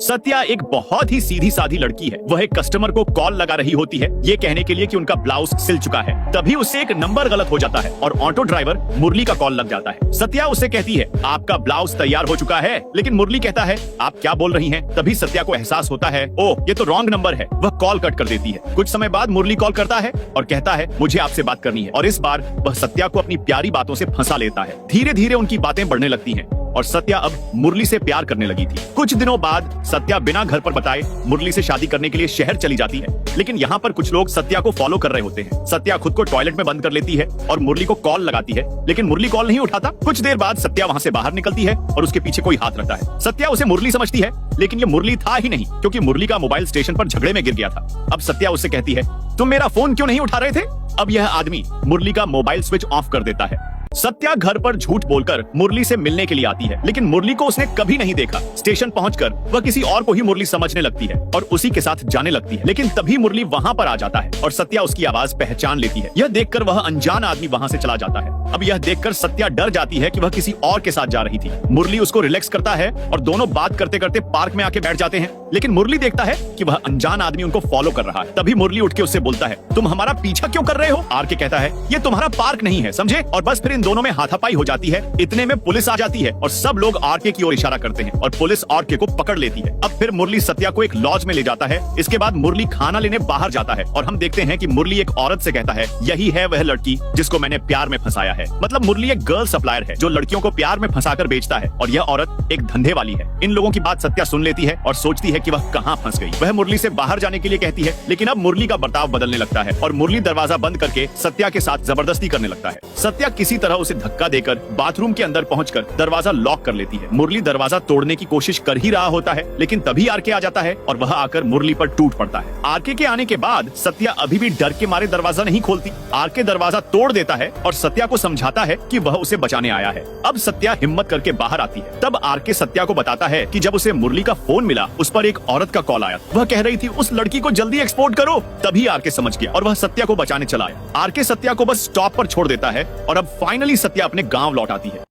सत्या एक बहुत ही सीधी साधी लड़की है। वह एक कस्टमर को कॉल लगा रही होती है ये कहने के लिए कि उनका ब्लाउज सिल चुका है। तभी उससे एक नंबर गलत हो जाता है और ऑटो ड्राइवर मुरली का कॉल लग जाता है। सत्या उससे कहती है आपका ब्लाउज तैयार हो चुका है, लेकिन मुरली कहता है आप क्या बोल रही हैं? तभी सत्या को एहसास होता है ओह ये तो रॉन्ग नंबर है। वह कॉल कट कर देती है। कुछ समय बाद मुरली कॉल करता है और कहता है मुझे आपसे बात करनी है, और इस बार वह सत्या को अपनी प्यारी बातों से फंसा लेता है। धीरे धीरे उनकी बातें बढ़ने लगती हैं और सत्या अब मुरली से प्यार करने लगी थी। कुछ दिनों बाद सत्या बिना घर पर बताए मुरली से शादी करने के लिए शहर चली जाती है, लेकिन यहाँ पर कुछ लोग सत्या को फॉलो कर रहे होते हैं। सत्या खुद को टॉयलेट में बंद कर लेती है और मुरली को कॉल लगाती है, लेकिन मुरली कॉल नहीं उठाता। कुछ देर बाद सत्या वहाँ से बाहर निकलती है और उसके पीछे कोई हाथ रहता है। सत्या उसे मुरली समझती है, लेकिन ये मुरली था ही नहीं, क्योंकि मुरली का मोबाइल स्टेशन पर झगड़े में गिर गया था। अब सत्या उससे कहती है तुम मेरा फोन क्यों नहीं उठा रहे थे? अब यह आदमी मुरली का मोबाइल स्विच ऑफ कर देता है। सत्या घर पर झूठ बोलकर मुरली से मिलने के लिए आती है, लेकिन मुरली को उसने कभी नहीं देखा। स्टेशन पहुंचकर वह किसी और को ही मुरली समझने लगती है और उसी के साथ जाने लगती है, लेकिन तभी मुरली वहां पर आ जाता है और सत्या उसकी आवाज पहचान लेती है। यह देखकर वह अनजान आदमी वहां से चला जाता है। अब यह देखकर सत्या डर जाती है कि वह किसी और के साथ जा रही थी। मुरली उसको रिलैक्स करता है और दोनों बात करते करते पार्क में आके बैठ जाते हैं, लेकिन मुरली देखता है कि वह अनजान आदमी उनको फॉलो कर रहा है। तभी मुरली उठ के उससे बोलता है तुम हमारा पीछा क्यों कर रहे हो? आर के कहता है ये तुम्हारा पार्क नहीं है, समझे? और बस फिर इन दोनों में हाथापाई हो जाती है। इतने में पुलिस आ जाती है और सब लोग आरके की ओर इशारा करते हैं और पुलिस आरके को पकड़ लेती है। अब फिर मुरली सत्या को एक लॉज में ले जाता है। इसके बाद मुरली खाना लेने बाहर जाता है और हम देखते हैं कि मुरली एक औरत से कहता है यही है वह लड़की जिसको मैंने प्यार में फंसाया है। मतलब मुरली एक गर्ल सप्लायर है जो लड़कियों को प्यार में फंसाकर बेचता है, और यह औरत एक धंधे वाली है। इन लोगों की बात सत्या सुन लेती है और सोचती है कि वह कहाँ फंस गई। वह मुरली से बाहर जाने के लिए कहती है, लेकिन अब मुरली का बर्ताव बदलने लगता है और मुरली दरवाजा बंद करके सत्या के साथ जबरदस्ती करने लगता है। सत्या किसी तरह उसे धक्का देकर बाथरूम के अंदर पहुंचकर दरवाजा लॉक कर लेती है। मुरली दरवाजा तोड़ने की कोशिश कर ही रहा होता है, लेकिन तभी आरके आ जाता है और वह आकर मुरली पर टूट पड़ता है। आरके के आने के बाद सत्या अभी भी डर के मारे दरवाजा नहीं खोलती। आरके दरवाजा तोड़ देता है और सत्या को समझाता है कि वह उसे बचाने आया है। अब सत्या हिम्मत करके बाहर आती है। तब आरके सत्या को बताता है कि जब उसे मुरली का फोन मिला उस पर एक औरत का कॉल आया। वह कह रही थी उस लड़की को जल्दी एक्सपोर्ट करो। तभी आरके समझ गया और वह सत्या को बचाने चला आया। आरके सत्या को बस स्टॉप पर छोड़ देता है और अब फाइनली सत्या अपने गाँव लौट आती है।